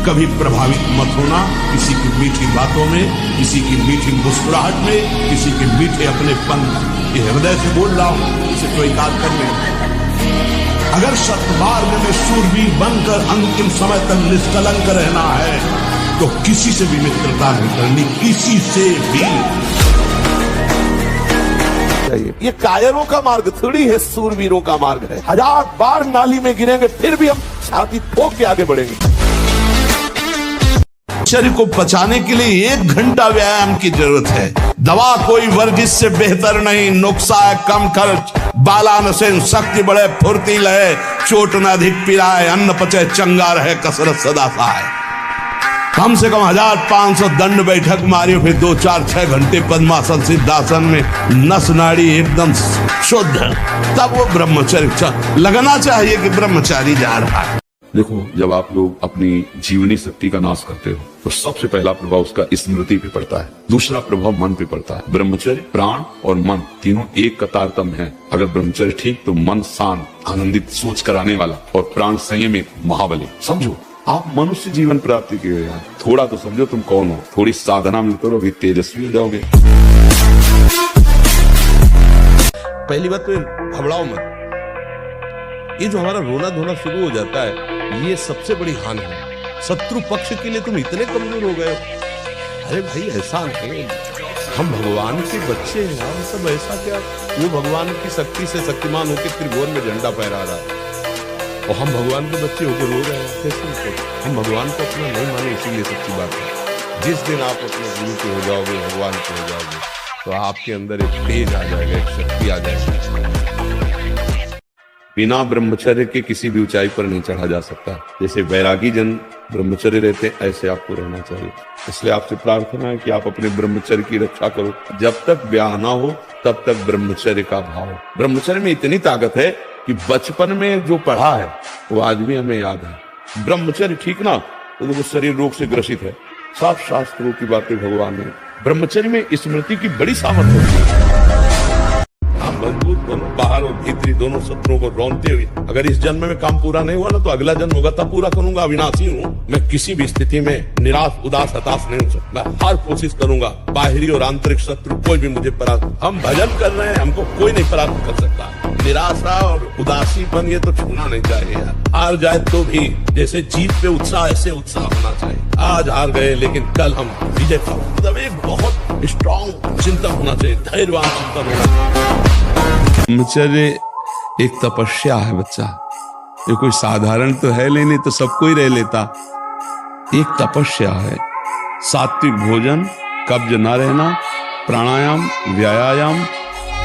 कभी प्रभावित मत होना किसी की मीठी बातों में, किसी की मीठी मुस्कुराहट में, किसी के मीठे अपनेपन। ये हृदय से बोल रहा हूं, इसे कोई याद कर ले। अगर सत्मार्ग में शूरवीर बनकर अंतिम समय तक निष्कलंक रहना है तो किसी से भी मित्रता नहीं करनी, किसी से भी। ये कायरों का मार्ग थोड़ी है, शूरवीरों का मार्ग है। 1000 बार नाली में गिरेंगे फिर भी हम छाती ठोक के आगे बढ़ेंगे। शरीर को पचाने के लिए 1 घंटा व्यायाम की जरूरत है। दवा कोई वर्जिश से बेहतर नहीं, नुस्खा है कम खर्च, बालानसेन शक्ति बढ़े फुर्ती लहे, चोट न अधिक पिराए, अन्न पचे चंगा रहे, कसरत सदा सहाय। कम से कम 1500 दंड बैठक मारियो, फिर 2, 4, 6 घंटे पद्मासन सिद्धासन में नस नाड़ी एकदम शुद्ध, तब वो ब्रह्मचर्य लगना चाहिए कि ब्रह्मचारी जा रहा है। देखो, जब आप लोग अपनी जीवनी शक्ति का नाश करते हो तो सबसे पहला प्रभाव उसका स्मृति पे पड़ता है, दूसरा प्रभाव मन पे पड़ता है। ब्रह्मचर्य, प्राण और मन तीनों एक कतार तम है। अगर ब्रह्मचर्य ठीक तो मन शांत, आनंदित, सोच कराने वाला, और प्राण संयमित, महाबली। समझो, आप मनुष्य जीवन प्राप्ति के लिए थोड़ा तो समझो तुम कौन हो, थोड़ी साधना में करो, अभी तेजस्वी हो जाओगे। पहली बात तो घबराओ मत। ये जो हमारा रोना धोना शुरू हो जाता है, ये सबसे बड़ी हानि है। शत्रु पक्ष के लिए तुम इतने कमजोर हो गए हो। अरे भाई, ऐसा नहीं, हम भगवान के बच्चे हैं, हम सब ऐसा क्या। वो भगवान की शक्ति से शक्तिमान होकर त्रिभुवन में झंडा फहरा रहा है और हम भगवान के बच्चे होकर रो रहे हैं। कैसे हम भगवान को अपना नहीं माने, इसीलिए सच्ची बात है। जिस दिन आप अपने गुरु के हो जाओगे, भगवान के हो जाओगे, तो आपके अंदर एक तेज आ जाएगा, एक शक्ति आ जाएगी। बिना ब्रह्मचर्य के किसी भी ऊंचाई पर नहीं चढ़ा जा सकता। जैसे वैरागी जन ब्रह्मचर्य रहते, ऐसे आपको रहना चाहिए। इसलिए आपसे प्रार्थना है कि आप अपने ब्रह्मचर्य की रक्षा करो। जब तक ब्याह ना हो तब तक ब्रह्मचर्य का भाव। ब्रह्मचर्य में इतनी ताकत है कि बचपन में जो पढ़ा है वो आज भी हमें याद है। ब्रह्मचर्य ठीक ना तो वो शरीर रोग से ग्रसित है। साफ शास्त्रों की बातें भगवान ने। ब्रह्मचर्य में स्मृति की बड़ी सामर्थ्य होती है। मजबूत बनो, बाहर और भीतरी दोनों शत्रुओं को रौंदते हुए। अगर इस जन्म में काम पूरा नहीं हुआ ना तो अगला जन्म होगा, तब पूरा करूंगा। अविनाशी हूँ मैं, किसी भी स्थिति में निराश, उदास, हताश नहीं हो सकता। मैं हर कोशिश करूंगा, बाहरी और आंतरिक शत्रु कोई भी मुझे परास्त। हम भजन कर रहे हैं, हमको कोई नहीं परास्त कर सकता। निराशा और उदासीपन ये तो छूना नहीं चाहिए यार। हार जाए तो भी जैसे जीत पे उत्साह, ऐसे उत्साह होना चाहिए। आज हार गए लेकिन कल हम विजय का, मतलब एक बहुत स्ट्रॉन्ग चिंतन होना चाहिए, धैर्यवान चिंतन होना चाहिए। ब्रह्मचर्य एक तपस्या है बच्चा। ये कोई साधारण तो है नहीं तो सबको ही रह लेता। एक तपस्या है। सात्विक भोजन, कब्ज न रहना, प्राणायाम, व्यायाम,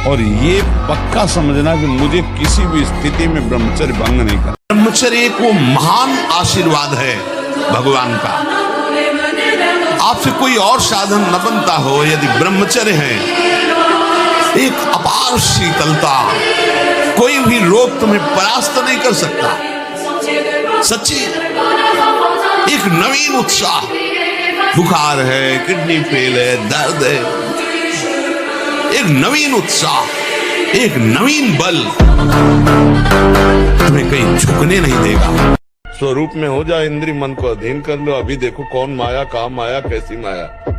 और ये पक्का समझना कि मुझे किसी भी स्थिति में ब्रह्मचर्य भंग नहीं करना। ब्रह्मचर्य को महान आशीर्वाद है भगवान का। आपसे कोई और साधन न बनता हो, यदि ब्रह्मचर्य है, एक अपार शीतलता, कोई भी रोग तुम्हें परास्त नहीं कर सकता। सच्ची एक नवीन उत्साह, बुखार है, किडनी फेल है, दर्द है, एक नवीन उत्साह, एक नवीन बल तुम्हें कहीं झुकने नहीं देगा। स्वरूप में हो जाए, इंद्रिय मन को अधीन कर लो। अभी देखो कौन माया, कहाँ माया, कैसी माया।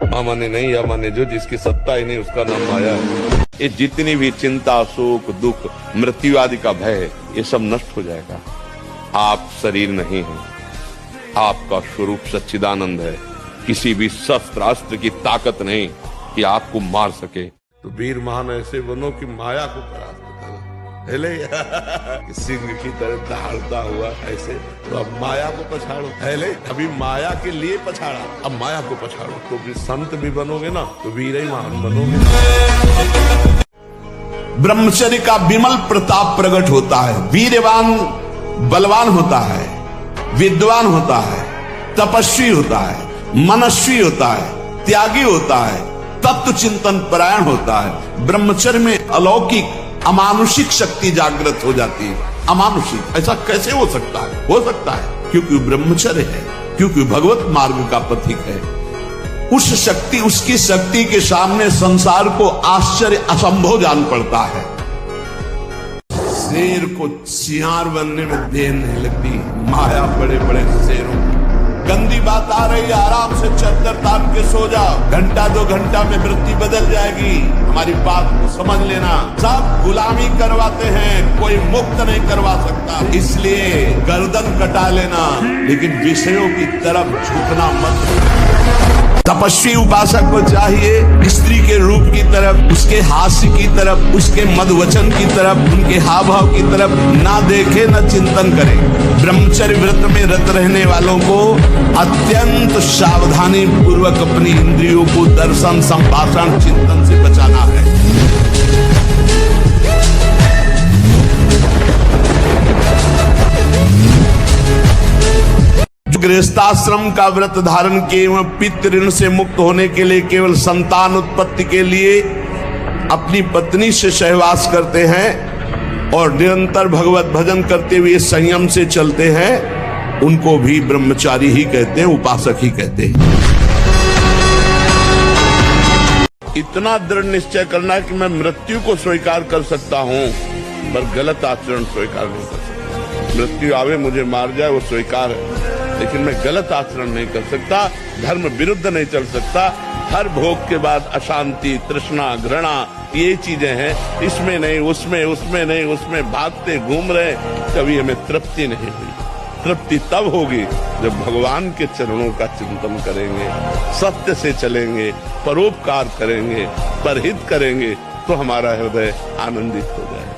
माँ माने नहीं, या माने जो, जिसकी सत्ता ही नहीं उसका नाम माया है। ये जितनी भी चिंता, शोक, दुख, मृत्यु आदि का भय है, ये सब नष्ट हो जाएगा। आप शरीर नहीं है, आपका स्वरूप सच्चिदानंद है। किसी भी शस्त्र अस्त्र की ताकत नहीं कि आपको मार सके। तो वीर महान ऐसे बनो कि माया को परास्त करो। सिंह की तरह दहाड़ता हुआ ऐसे, तो अब माया को पछाड़ो। पहले अभी माया के लिए पछाड़ा, अब माया को पछाड़ो। तो भी संत भी बनोगे ना तो वीर ही महान बनोगे। ब्रह्मचर्य का विमल प्रताप प्रकट होता है। वीरवान बलवान होता है, विद्वान होता है, तपस्वी होता है, मनस्वी होता है, त्यागी होता है, तत्व चिंतन परायण होता है। ब्रह्मचर्य में अलौकिक अमानुषिक शक्ति जागृत हो जाती है। अमानुषिक ऐसा कैसे हो सकता है? हो सकता है क्योंकि ब्रह्मचर्य है, क्योंकि भगवत मार्ग का पथिक है। उस शक्ति, उसकी शक्ति के सामने संसार को आश्चर्य असंभव जान पड़ता है। शेर को सियार बनने में देर नहीं लगती। माया बड़े बड़े शेरों की। गंदी बात आ रही है, आराम से चद्दर तान के सो जाओ, घंटा 2 घंटा में वृत्ति बदल जाएगी। हमारी बात को समझ लेना। सब गुलामी करवाते हैं, कोई मुक्त नहीं करवा सकता। इसलिए गर्दन कटा लेना, लेकिन विषयों की तरफ झुकना मत। तपस्वी उपासक को चाहिए स्त्री के रूप की तरफ, उसके हास्य की तरफ, उसके मधुवचन की तरफ, उनके हाव भाव की तरफ ना देखे, न चिंतन करे। ब्रह्मचर्य व्रत में रत रहने वालों को अत्यंत सावधानी पूर्वक अपनी इंद्रियों को दर्शन, संभाषण, चिंतन से बचाना है। गृहस्थाश्रम का व्रत धारण किए एवं पितृ ऋण से मुक्त होने के लिए केवल संतान उत्पत्ति के लिए अपनी पत्नी से सहवास करते हैं और निरंतर भगवत भजन करते हुए संयम से चलते हैं, उनको भी ब्रह्मचारी ही कहते हैं, उपासक ही कहते हैं। इतना दृढ़ निश्चय करना है कि मैं मृत्यु को स्वीकार कर सकता हूं, पर गलत आचरण स्वीकार नहीं कर सकता। मृत्यु आवे मुझे मार जाए वो स्वीकार है, लेकिन मैं गलत आचरण नहीं कर सकता, धर्म विरुद्ध नहीं चल सकता। हर भोग के बाद अशांति, तृष्णा, घृणा, ये चीजें हैं, इसमें नहीं, उसमें नहीं, उसमें भागते घूम रहे, कभी हमें तृप्ति नहीं हुई। तृप्ति तब होगी जब भगवान के चरणों का चिंतन करेंगे, सत्य से चलेंगे, परोपकार करेंगे, परहित करेंगे, तो हमारा हृदय आनंदित हो जाएगा।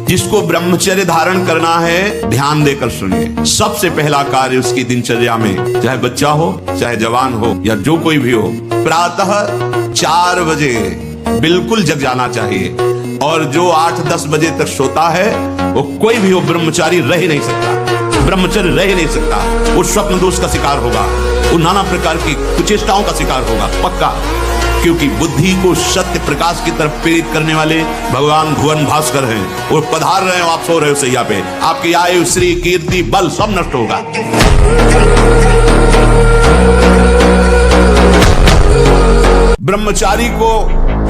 जिसको ब्रह्मचर्य धारण करना है, ध्यान देकर सुनिए। सबसे पहला कार्य उसकी दिनचर्या में, चाहे बच्चा हो, चाहे जवान हो, या जो कोई भी हो, प्रातः 4 बजे बिल्कुल जग जाना चाहिए। और जो 8-10 बजे तक सोता है, वो कोई भी हो, ब्रह्मचारी रह ही नहीं सकता, ब्रह्मचर्य रह ही नहीं सकता। वो स्वप्न दोष का शिकार होगा, वो नाना प्रकार की कुचेष्टाओं का शिकार होगा, पक्का। क्योंकि बुद्धि को सत्य प्रकाश की तरफ प्रेरित करने वाले भगवान भुवन भास्कर हैं। वो पधार रहे हो, आप सो रहे हो सैया पे, आपकी आयु, श्री, कीर्ति, बल सब नष्ट होगा। ब्रह्मचारी को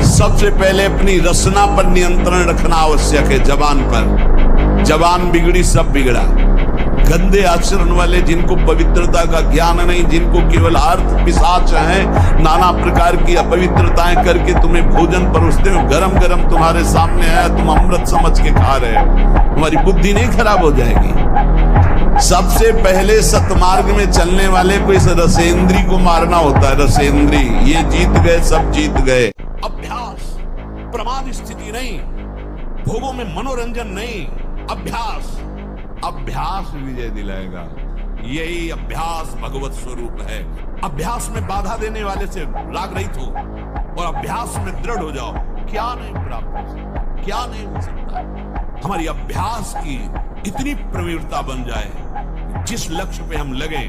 सबसे पहले अपनी रसना पर नियंत्रण रखना आवश्यक है। जबान पर, जबान बिगड़ी सब बिगड़ा। गंदे आचरण वाले, जिनको पवित्रता का ज्ञान नहीं, जिनको केवल अर्थ पिशाच है, नाना प्रकार की अपवित्रताएं करके तुम्हें भोजन परोसते हो, गरम गरम तुम्हारे सामने आया, तुम अमृत समझ के खा रहे हो, तुम्हारी बुद्धि नहीं खराब हो जाएगी। सबसे पहले सतमार्ग में चलने वाले को इस रसेंद्री को मारना होता है। रसेंद्री, ये जीत गए, सब जीत गए। अभ्यास, प्रमाद स्थिति नहीं, भोगों में मनोरंजन नहीं, अभ्यास। अभ्यास विजय दिलाएगा। यही अभ्यास भगवत स्वरूप है। अभ्यास में बाधा देने वाले से राग रहित हो और अभ्यास में दृढ़ हो जाओ। क्या नहीं प्राप्त हो सकता, क्या नहीं हो सकता। हमारी अभ्यास की इतनी प्रवीणता बन जाए, जिस लक्ष्य पे हम लगे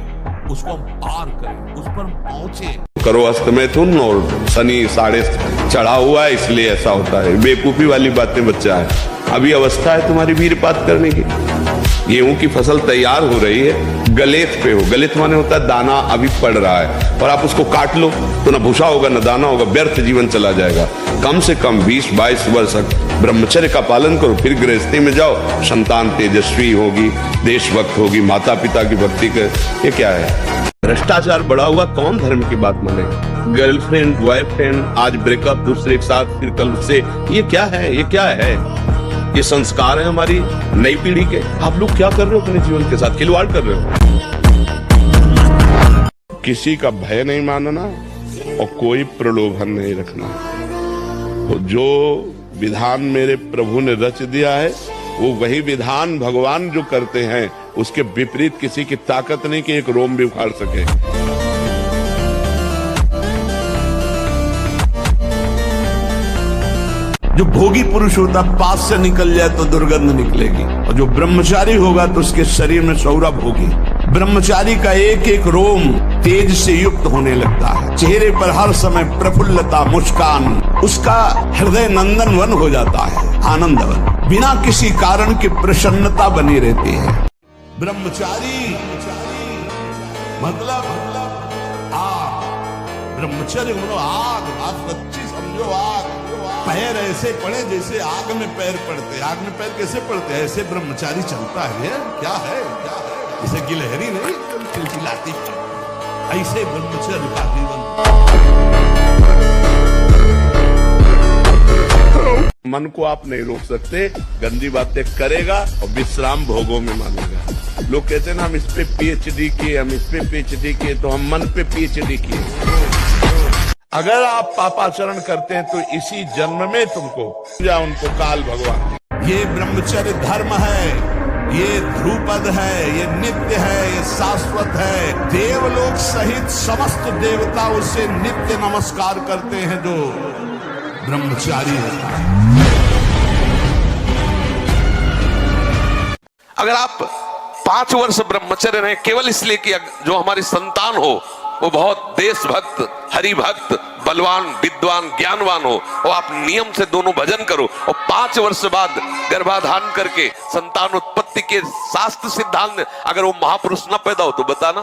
उसको हम पार करें, उस पर पहुंचे। करो अस्त मैथुन और शनि 6.5 चढ़ा हुआ है, इसलिए ऐसा होता है। बेवकूफी वाली बातें बच्चा है, अभी अवस्था है तुम्हारी वीरपात करने की। गेहूं की फसल तैयार हो रही है, गलेत पे हो, गलेत माने होता है दाना अभी पड़ रहा है, और आप उसको काट लो तो ना भूसा होगा ना दाना होगा, व्यर्थ जीवन चला जाएगा। कम से कम 20-22 वर्ष ब्रह्मचर्य का पालन करो, फिर गृहस्थी में जाओ, संतान तेजस्वी होगी, देशभक्त होगी, माता पिता की भक्ति कर। ये क्या है? भ्रष्टाचार बढ़ा हुआ, कौन धर्म की बात मानेगा? गर्लफ्रेंड, बॉयफ्रेंड, आज ब्रेकअप, दूसरे के साथ, फिर कल से, ये क्या है? ये क्या है? ये संस्कार है हमारी नई पीढ़ी के। आप लोग क्या कर रहे हो अपने जीवन के साथ? खिलवाड़ कर रहे हो। किसी का भय नहीं मानना और कोई प्रलोभन नहीं रखना। तो जो विधान मेरे प्रभु ने रच दिया है, वो वही विधान भगवान जो करते हैं, उसके विपरीत किसी की ताकत नहीं कि एक रोम भी उखाड़ सके। जो भोगी पुरुष होता, पास से निकल जाए तो दुर्गंध निकलेगी, और जो ब्रह्मचारी होगा तो उसके शरीर में सौरभ होगी। ब्रह्मचारी का एक एक रोम तेज से युक्त होने लगता है, चेहरे पर हर समय प्रफुल्लता, मुस्कान, उसका हृदय नंदनवन हो जाता है, आनंदवन, बिना किसी कारण की प्रसन्नता बनी रहती है। ब्रह्मचारी मतलब आग, ब्रह्मचर्य आग, आप सच्ची समझो, आग। पैर ऐसे पड़े जैसे आग में पैर पड़ते। आग में पैर कैसे पड़ते? ऐसे ब्रह्मचारी चलता है। क्या है इसे गिलहरी नहीं चिलचिलाती, ऐसे ब्रह्मचर्य का जीवन। मन को आप नहीं रोक सकते, गंदी बातें करेगा और विश्राम भोगों में मानेगा। लोग कहते हैं ना हम इस पे पीएचडी किए, हम इस पे पीएचडी किए, तो हम मन पे पीएचडी किए। अगर आप पापाचरण करते हैं तो इसी जन्म में तुमको या उनको काल भगवान। ये ब्रह्मचर्य धर्म है, ये ध्रुपद है, ये नित्य है, ये शाश्वत है। देवलोक सहित समस्त देवता उसे नित्य नमस्कार करते हैं जो ब्रह्मचारी होता है। अगर आप 5 वर्ष ब्रह्मचर्य रहे केवल इसलिए कि जो हमारी संतान हो वो बहुत देशभक्त, हरिभक्त, बलवान, विद्वान, ज्ञानवान हो, और आप नियम से दोनों भजन करो, और 5 वर्ष बाद गर्भाधान करके संतान उत्पत्ति के शास्त्र सिद्धांत अगर वो महापुरुष न पैदा हो तो बताना।